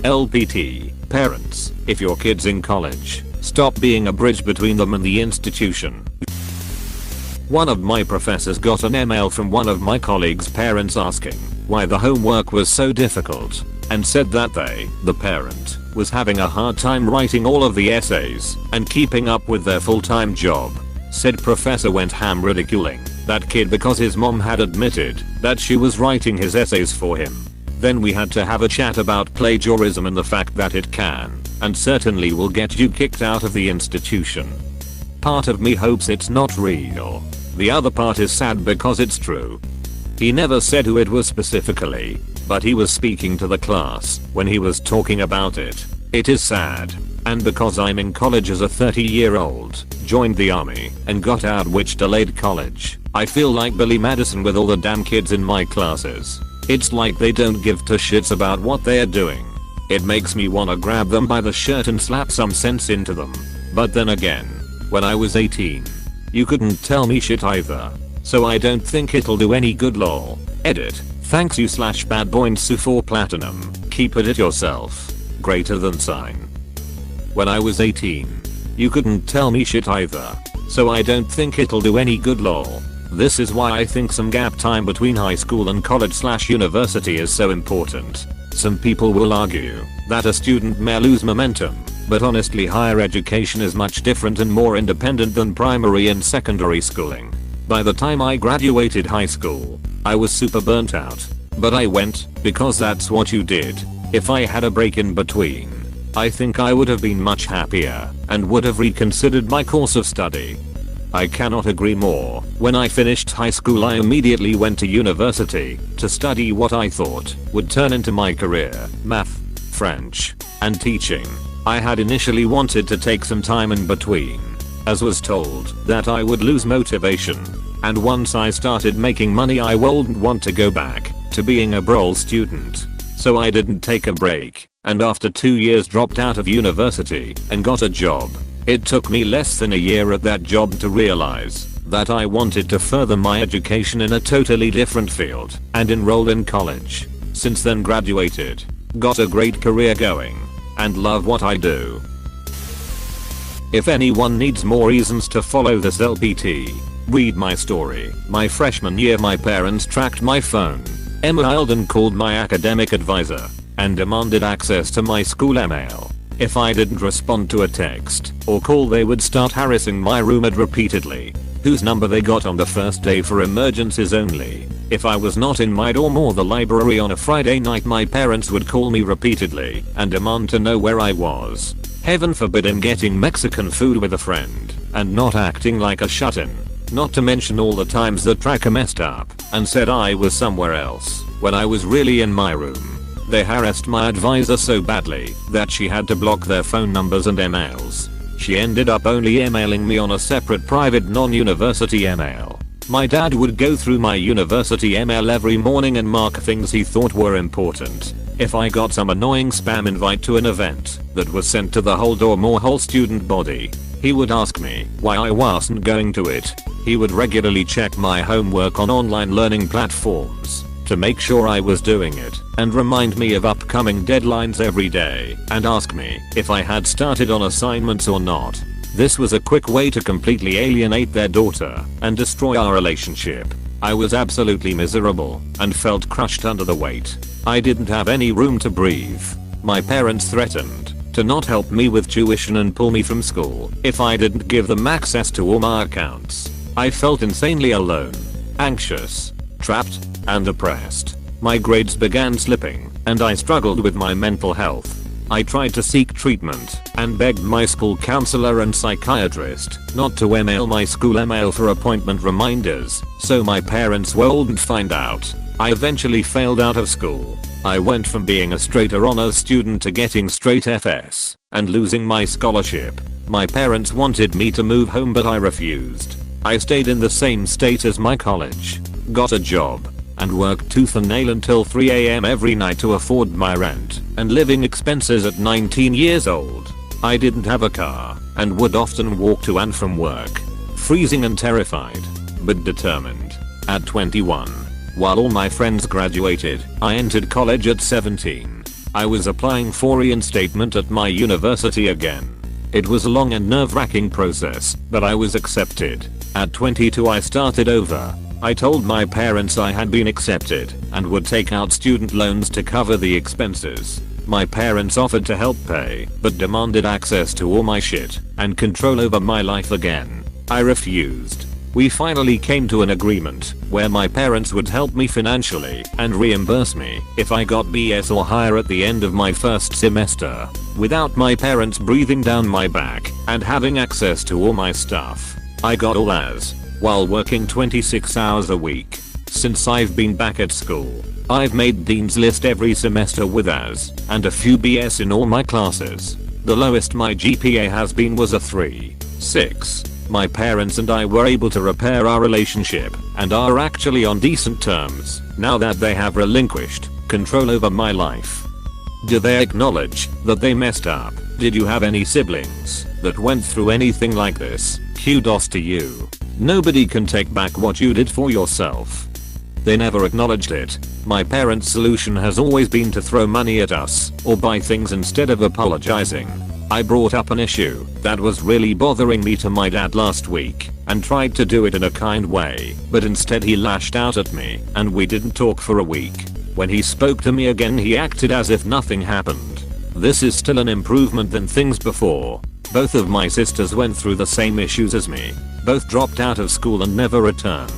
LPT, parents, if your kid's in college, stop being a bridge between them and the institution. One of my professors got an email from one of my colleagues' parents asking why the homework was so difficult, and said that the parent, was having a hard time writing all of the essays and keeping up with their full-time job. Said professor went ham ridiculing that kid because his mom had admitted that she was writing his essays for him. Then we had to have a chat about plagiarism and the fact that it can, and certainly will get you kicked out of the institution. Part of me hopes it's not real. The other part is sad because it's true. He never said who it was specifically, but he was speaking to the class when he was talking about it. It is sad. And because I'm in college as a 30-year-old, joined the army, and got out which delayed college, I feel like Billy Madison with all the damn kids in my classes. It's like they don't give two shits about what they're doing. It makes me wanna grab them by the shirt and slap some sense into them. But then again, when I was 18, you couldn't tell me shit either. So I don't think it'll do any good lol. Edit. Thanks you /badboinsu for platinum. Keep it yourself. Greater than sign. When I was 18, you couldn't tell me shit either. So I don't think it'll do any good lol. This is why I think some gap time between high school and college/university is so important. Some people will argue that a student may lose momentum, but honestly higher education is much different and more independent than primary and secondary schooling. By the time I graduated high school, I was super burnt out. But I went, because that's what you did. If I had a break in between, I think I would have been much happier and would have reconsidered my course of study. I cannot agree more. When I finished high school I immediately went to university to study what I thought would turn into my career, math, French, and teaching. I had initially wanted to take some time in between, as was told that I would lose motivation, and once I started making money I wouldn't want to go back to being a broke student. So I didn't take a break, and after 2 years dropped out of university and got a job. It took me less than a year at that job to realize that I wanted to further my education in a totally different field and enrolled in college. Since then graduated, got a great career going, and love what I do. If anyone needs more reasons to follow this LPT, read my story. My freshman year my parents tracked my phone, emailed and called my academic advisor, and demanded access to my school email. If I didn't respond to a text or call they would start harassing my roommate repeatedly, whose number they got on the first day for emergencies only. If I was not in my dorm or the library on a Friday night my parents would call me repeatedly and demand to know where I was. Heaven forbid I'm getting Mexican food with a friend and not acting like a shut-in. Not to mention all the times the tracker messed up and said I was somewhere else when I was really in my room. They harassed my advisor so badly that she had to block their phone numbers and emails. She ended up only emailing me on a separate private non-university email. My dad would go through my university email every morning and mark things he thought were important. If I got some annoying spam invite to an event that was sent to the whole dorm or whole student body, he would ask me why I wasn't going to it. He would regularly check my homework on online learning platforms to make sure I was doing it, and remind me of upcoming deadlines every day, and ask me if I had started on assignments or not. This was a quick way to completely alienate their daughter and destroy our relationship. I was absolutely miserable and felt crushed under the weight. I didn't have any room to breathe. My parents threatened to not help me with tuition and pull me from school if I didn't give them access to all my accounts. I felt insanely alone, anxious, trapped, and depressed. My grades began slipping, and I struggled with my mental health. I tried to seek treatment and begged my school counselor and psychiatrist not to email my school email for appointment reminders so my parents wouldn't find out. I eventually failed out of school. I went from being a straight A honors student to getting straight FS and losing my scholarship. My parents wanted me to move home but I refused. I stayed in the same state as my college, got a job, and worked tooth and nail until 3 AM every night to afford my rent and living expenses at 19 years old. I didn't have a car and would often walk to and from work, freezing and terrified. but determined. At 21. While all my friends graduated, I entered college at 17. I was applying for reinstatement at my university again. It was a long and nerve-wracking process, but I was accepted. At 22 I started over. I told my parents I had been accepted and would take out student loans to cover the expenses. My parents offered to help pay, but demanded access to all my shit and control over my life again. I refused. We finally came to an agreement where my parents would help me financially and reimburse me if I got BS or higher at the end of my first semester, without my parents breathing down my back and having access to all my stuff. I got all A's while working 26 hours a week. Since I've been back at school, I've made Dean's List every semester with A's and a few BS in all my classes. The lowest my GPA has been was a 3.6. My parents and I were able to repair our relationship and are actually on decent terms now that they have relinquished control over my life. Do they acknowledge that they messed up? Did you have any siblings that went through anything like this? Kudos to you. Nobody can take back what you did for yourself. They never acknowledged it. My parents' solution has always been to throw money at us or buy things instead of apologizing. I brought up an issue that was really bothering me to my dad last week and tried to do it in a kind way, but instead he lashed out at me and we didn't talk for a week. When he spoke to me again he acted as if nothing happened. This is still an improvement than things before. Both of my sisters went through the same issues as me. Both dropped out of school and never returned.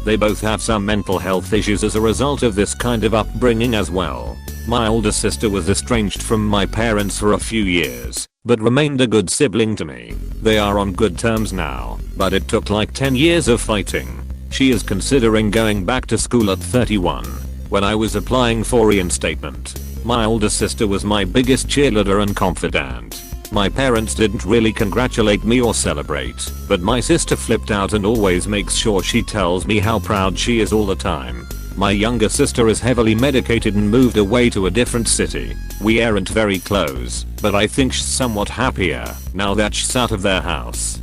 They both have some mental health issues as a result of this kind of upbringing as well. My older sister was estranged from my parents for a few years, but remained a good sibling to me. They are on good terms now, but it took like 10 years of fighting. She is considering going back to school at 31. When I was applying for reinstatement, my older sister was my biggest cheerleader and confidant. My parents didn't really congratulate me or celebrate, but my sister flipped out and always makes sure she tells me how proud she is all the time. My younger sister is heavily medicated and moved away to a different city. We aren't very close, but I think she's somewhat happier now that she's out of their house.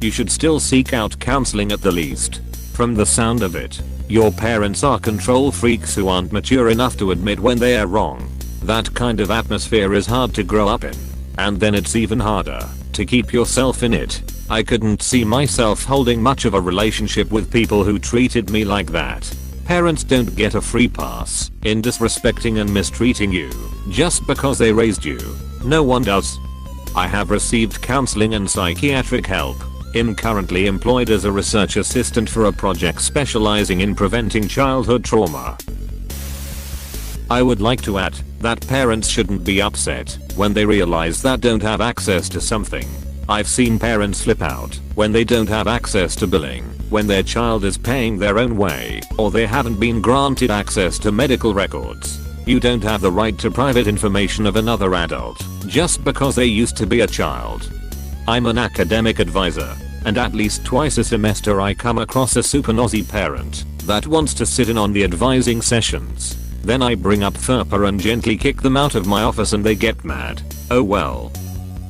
You should still seek out counseling at the least. From the sound of it, your parents are control freaks who aren't mature enough to admit when they are wrong. That kind of atmosphere is hard to grow up in. And then it's even harder to keep yourself in it. I couldn't see myself holding much of a relationship with people who treated me like that. Parents don't get a free pass in disrespecting and mistreating you just because they raised you. No one does. I have received counseling and psychiatric help. I'm currently employed as a research assistant for a project specializing in preventing childhood trauma. I would like to add that parents shouldn't be upset when they realize that don't have access to something. I've seen parents flip out when they don't have access to billing, when their child is paying their own way, or they haven't been granted access to medical records. You don't have the right to private information of another adult just because they used to be a child. I'm an academic advisor, and at least twice a semester I come across a super nosy parent that wants to sit in on the advising sessions. Then I bring up FERPA and gently kick them out of my office and they get mad. Oh well.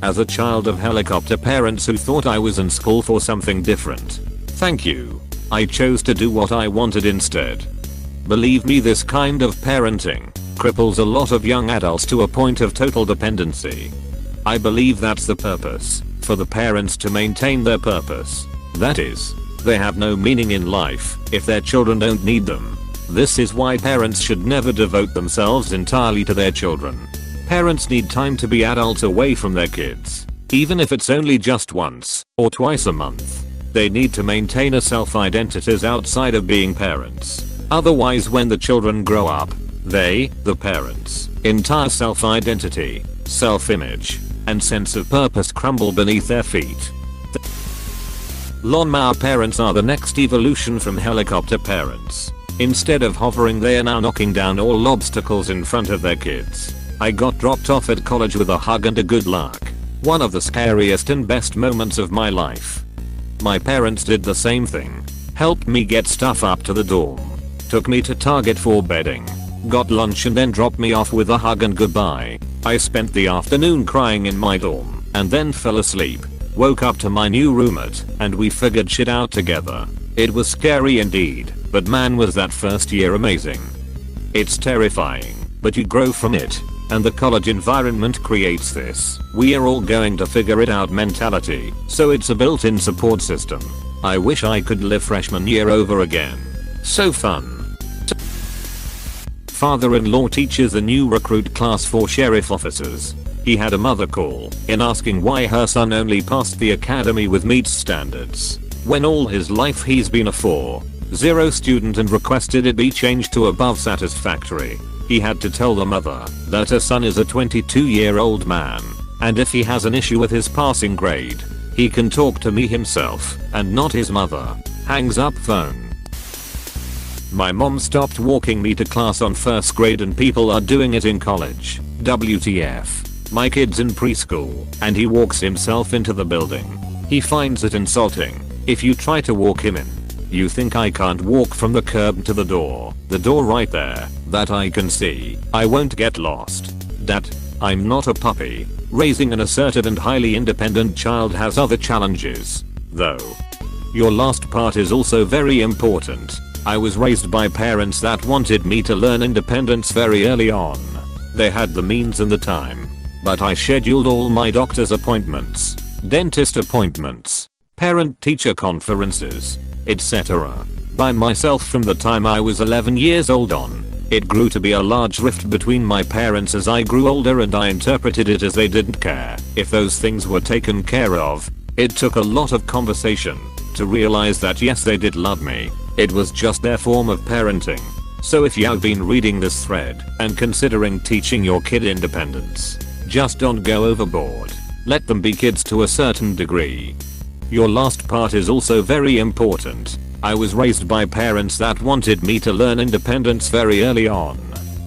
As a child of helicopter parents who thought I was in school for something different, thank you. I chose to do what I wanted instead. Believe me, this kind of parenting cripples a lot of young adults to a point of total dependency. I believe that's the purpose, for the parents to maintain their purpose. That is, they have no meaning in life if their children don't need them. This is why parents should never devote themselves entirely to their children. Parents need time to be adults away from their kids, even if it's only just once or twice a month. They need to maintain a self-identity outside of being parents. Otherwise, when the children grow up, they, the parents, entire self-identity, self-image, and sense of purpose crumble beneath their feet. Lawnmower parents are the next evolution from helicopter parents. Instead of hovering, they are now knocking down all obstacles in front of their kids. I got dropped off at college with a hug and a good luck. One of the scariest and best moments of my life. My parents did the same thing. Helped me get stuff up to the dorm. Took me to Target for bedding. Got lunch and then dropped me off with a hug and goodbye. I spent the afternoon crying in my dorm and then fell asleep. Woke up to my new roommate and we figured shit out together. It was scary indeed, but man was that first year amazing. It's terrifying, but you grow from it. And the college environment creates this "we are all going to figure it out" mentality, so it's a built-in support system. I wish I could live freshman year over again. So fun. Father-in-law teaches a new recruit class for sheriff officers. He had a mother call in asking why her son only passed the academy with meets standards, when all his life he's been a 4.0 student, and requested it be changed to above satisfactory. He had to tell the mother that her son is a 22-year-old man, and if he has an issue with his passing grade, he can talk to me himself and not his mother. Hangs up phone. My mom stopped walking me to class on first grade and people are doing it in college. WTF. My kid's in preschool and he walks himself into the building. He finds it insulting if you try to walk him in. You think I can't walk from the curb to the door right there, that I can see? I won't get lost. Dad, I'm not a puppy. Raising an assertive and highly independent child has other challenges, though. Your last part is also very important. I was raised by parents that wanted me to learn independence very early on. They had the means and the time, but I scheduled all my doctor's appointments, dentist appointments, parent-teacher conferences, etc. by myself from the time I was 11 years old on. It grew to be a large rift between my parents as I grew older, and I interpreted it as they didn't care if those things were taken care of. It took a lot of conversation to realize that yes, they did love me. It was just their form of parenting. So if you've been reading this thread and considering teaching your kid independence, just don't go overboard. Let them be kids to a certain degree. Your last part is also very important. I was raised by parents that wanted me to learn independence very early on.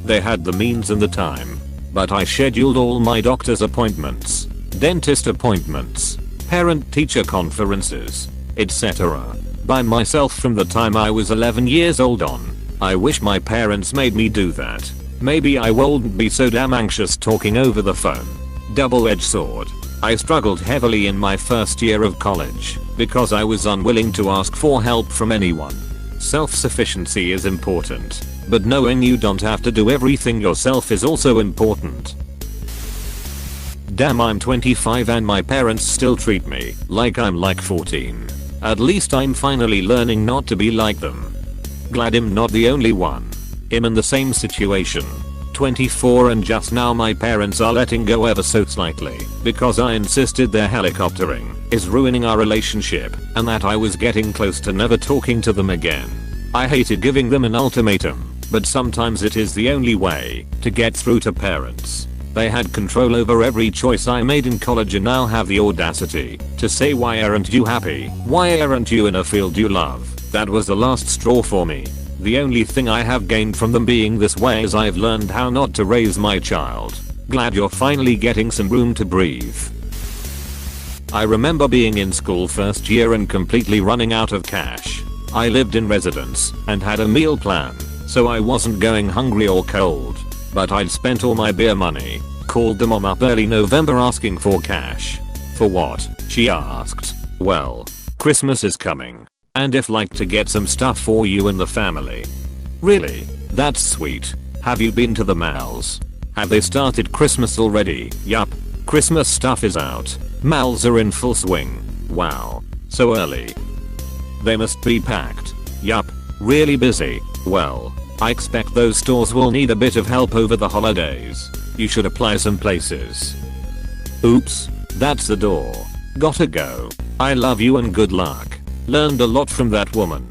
They had the means and the time, but I scheduled all my doctor's appointments, dentist appointments, parent-teacher conferences, etc. by myself from the time I was 11 years old on. I wish my parents made me do that. Maybe I wouldn't be so damn anxious talking over the phone. Double-edged sword. I struggled heavily in my first year of college because I was unwilling to ask for help from anyone. Self-sufficiency is important, but knowing you don't have to do everything yourself is also important. Damn, I'm 25 and my parents still treat me like I'm like 14. At least I'm finally learning not to be like them. Glad I'm not the only one. I'm in the same situation. 24 and just now my parents are letting go ever so slightly because I insisted their helicoptering is ruining our relationship and that I was getting close to never talking to them again. I hated giving them an ultimatum, but sometimes it is the only way to get through to parents. They had control over every choice I made in college and now have the audacity to say, why aren't you happy? Why aren't you in a field you love? That was the last straw for me. The only thing I have gained from them being this way is I've learned how not to raise my child. Glad you're finally getting some room to breathe. I remember being in school first year and completely running out of cash. I lived in residence and had a meal plan, so I wasn't going hungry or cold. But I'd spent all my beer money. Called the mom up early November asking for cash. For what? She asked. Well, Christmas is coming, and if like to get some stuff for you and the family. Really? That's sweet. Have you been to the malls? Have they started Christmas already? Yup. Christmas stuff is out. Malls are in full swing. Wow. So early. They must be packed. Yup. Really busy. Well, I expect those stores will need a bit of help over the holidays. You should apply some places. Oops. That's the door. Gotta go. I love you and good luck. Learned a lot from that woman.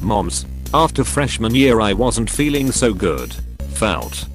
Moms. After freshman year I wasn't feeling so good. Felt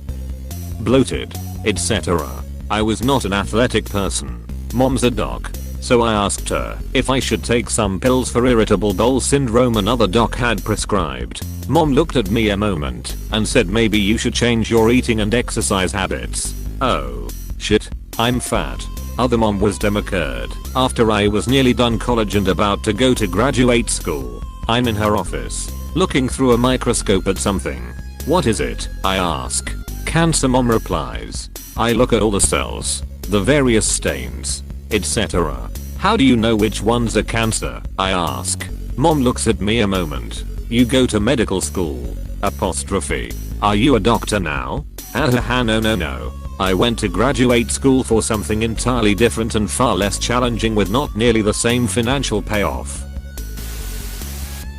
bloated, etc. I was not an athletic person. Mom's a doc, so I asked her if I should take some pills for irritable bowel syndrome another doc had prescribed. Mom looked at me a moment and said maybe you should change your eating and exercise habits. Oh shit, I'm fat. Other mom wisdom occurred after I was nearly done college and about to go to graduate school. I'm in her office, looking through a microscope at something. What is it? I ask. Cancer, mom replies. I look at all the cells, the various stains, etc. How do you know which ones are cancer? I ask. Mom looks at me a moment. You go to medical school? Apostrophe. Are you a doctor now? Hahaha, no. I went to graduate school for something entirely different and far less challenging with not nearly the same financial payoff.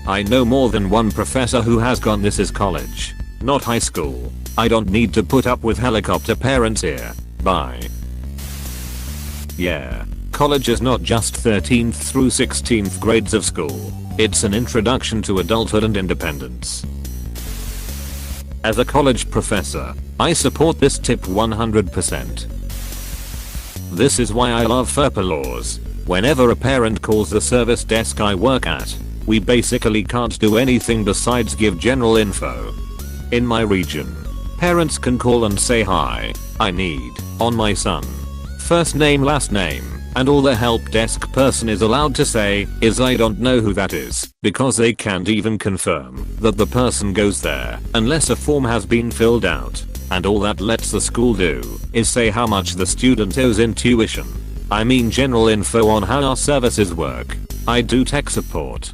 I know more than one professor who has gone, this is college, not high school. I don't need to put up with helicopter parents here. Bye. Yeah. College is not just 13th through 16th grades of school. It's an introduction to adulthood and independence. As a college professor, I support this tip 100%. This is why I love FERPA laws. Whenever a parent calls the service desk I work at, we basically can't do anything besides give general info. In my region, parents can call and say hi, I need, on my son. First name, last name, and all the help desk person is allowed to say is I don't know who that is, because they can't even confirm that the person goes there unless a form has been filled out, and all that lets the school do is say how much the student owes in tuition. I mean general info on how our services work. I do tech support.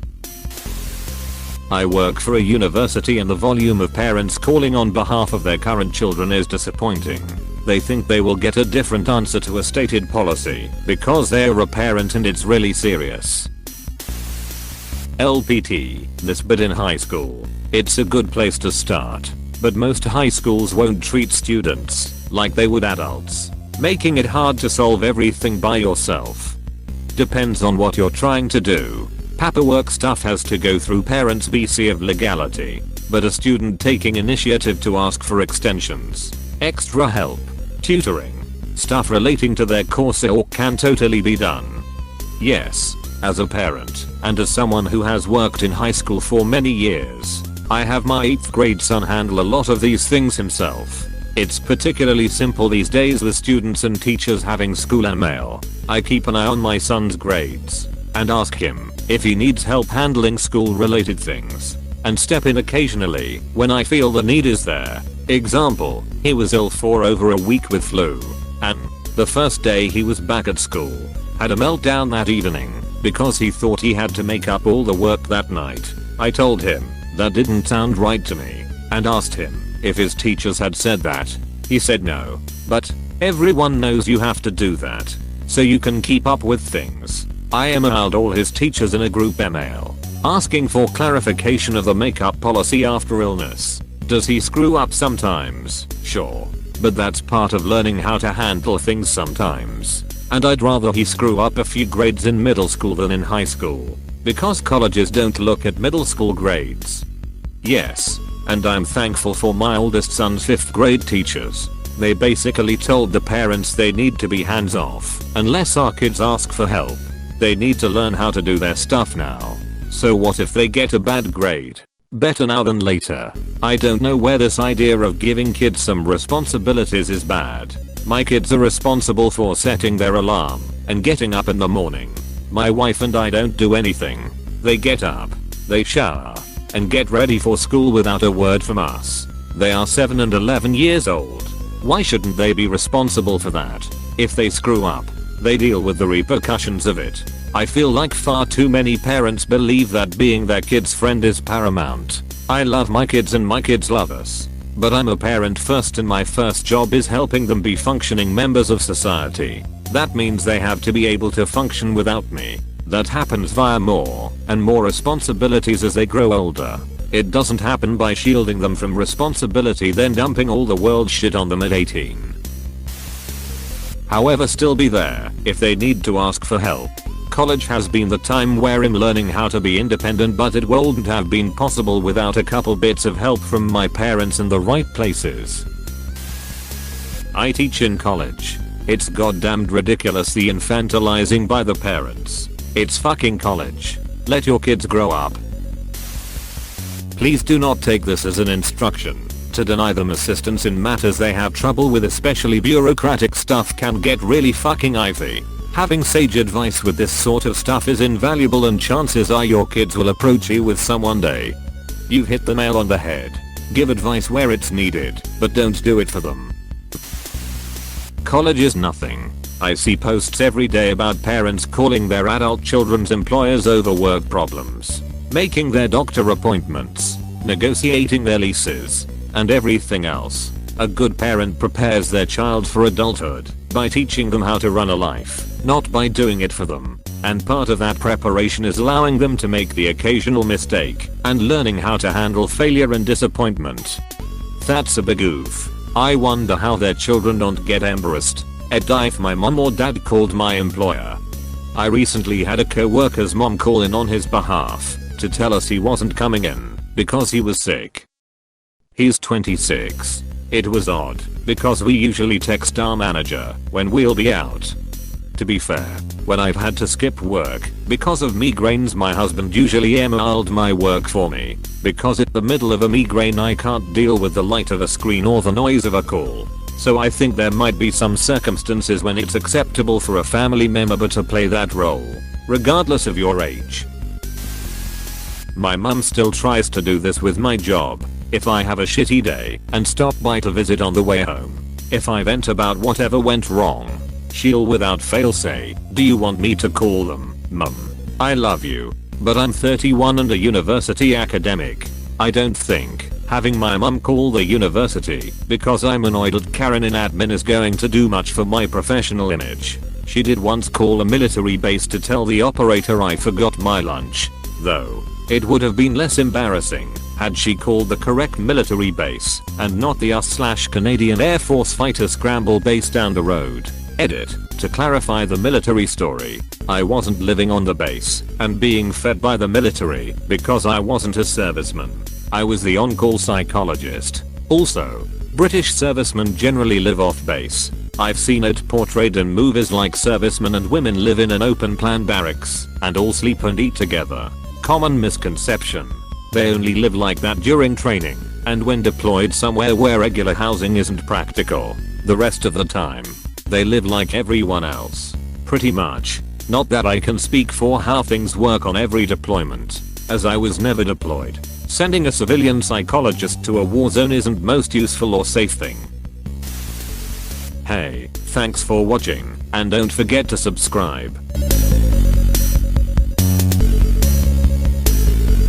I work for a university and the volume of parents calling on behalf of their current children is disappointing. They think they will get a different answer to a stated policy because they're a parent and it's really serious. LPT, this bit in high school. It's a good place to start, but most high schools won't treat students like they would adults, making it hard to solve everything by yourself. Depends on what you're trying to do. Paperwork stuff has to go through parents' BC of legality, but a student taking initiative to ask for extensions, extra help, tutoring, stuff relating to their course or can totally be done. Yes, as a parent, and as someone who has worked in high school for many years, I have my 8th grade son handle a lot of these things himself. It's particularly simple these days with students and teachers having school email. I keep an eye on my son's grades and ask him if he needs help handling school related things, and step in occasionally when I feel the need is there. Example, he was ill for over a week with flu, and the first day he was back at school, had a meltdown that evening because he thought he had to make up all the work that night. I told him that didn't sound right to me and asked him if his teachers had said that. He said no, but everyone knows you have to do that so you can keep up with things. I emailed all his teachers in a group email asking for clarification of the makeup policy after illness. Does he screw up sometimes? Sure. But that's part of learning how to handle things sometimes. And I'd rather he screw up a few grades in middle school than in high school, because colleges don't look at middle school grades. Yes, and I'm thankful for my oldest son's 5th grade teachers. They basically told the parents they need to be hands off unless our kids ask for help. They need to learn how to do their stuff now. So what if they get a bad grade? Better now than later. I don't know where this idea of giving kids some responsibilities is bad. My kids are responsible for setting their alarm and getting up in the morning. My wife and I don't do anything. They get up, they shower, and get ready for school without a word from us. They are 7 and 11 years old. Why shouldn't they be responsible for that? If they screw up, they deal with the repercussions of it. I feel like far too many parents believe that being their kid's friend is paramount. I love my kids and my kids love us. But I'm a parent first and my first job is helping them be functioning members of society. That means they have to be able to function without me. That happens via more and more responsibilities as they grow older. It doesn't happen by shielding them from responsibility then dumping all the world shit on them at 18. However, still be there if they need to ask for help. College has been the time where I'm learning how to be independent, but it wouldn't have been possible without a couple bits of help from my parents in the right places. I teach in college. It's goddamned ridiculous the infantilizing by the parents. It's fucking college. Let your kids grow up. Please do not take this as an instruction to deny them assistance in matters they have trouble with, especially bureaucratic stuff can get really fucking iffy. Having sage advice with this sort of stuff is invaluable and chances are your kids will approach you with some one day. You've hit the nail on the head. Give advice where it's needed, but don't do it for them. College is nothing. I see posts every day about parents calling their adult children's employers over work problems. making their doctor appointments, negotiating their leases, and everything else. A good parent prepares their child for adulthood by teaching them how to run a life, not by doing it for them. And part of that preparation is allowing them to make the occasional mistake and learning how to handle failure and disappointment. That's a big oof. I wonder how their children don't get embarrassed if my mom or dad called my employer. I recently had a co-worker's mom call in on his behalf to tell us he wasn't coming in because he was sick. He's 26. It was odd because we usually text our manager when we'll be out. To be fair, when I've had to skip work because of migraines, my husband usually emailed my work for me because at the middle of a migraine I can't deal with the light of a screen or the noise of a call. So I think there might be some circumstances when it's acceptable for a family member to play that role, regardless of your age. My mum still tries to do this with my job. If I have a shitty day and stop by to visit on the way home, if I vent about whatever went wrong, she'll without fail say, "Do you want me to call them, Mum? I love you, but I'm 31 and a university academic. I don't think having my mum call the university because I'm annoyed at Karen in admin is going to do much for my professional image." She did once call a military base to tell the operator I forgot my lunch, though. It would have been less embarrassing had she called the correct military base and not the US/Canadian Air Force fighter scramble base down the road. Edit. To clarify the military story, I wasn't living on the base and being fed by the military because I wasn't a serviceman. I was the on-call psychologist. Also, British servicemen generally live off base. I've seen it portrayed in movies like servicemen and women live in an open plan barracks and all sleep and eat together. Common misconception. They only live like that during training and when deployed somewhere where regular housing isn't practical. The rest of the time, they live like everyone else. Pretty much. Not that I can speak for how things work on every deployment, as I was never deployed. Sending a civilian psychologist to a war zone isn't most useful or safe thing. Hey, thanks for watching, and don't forget to subscribe.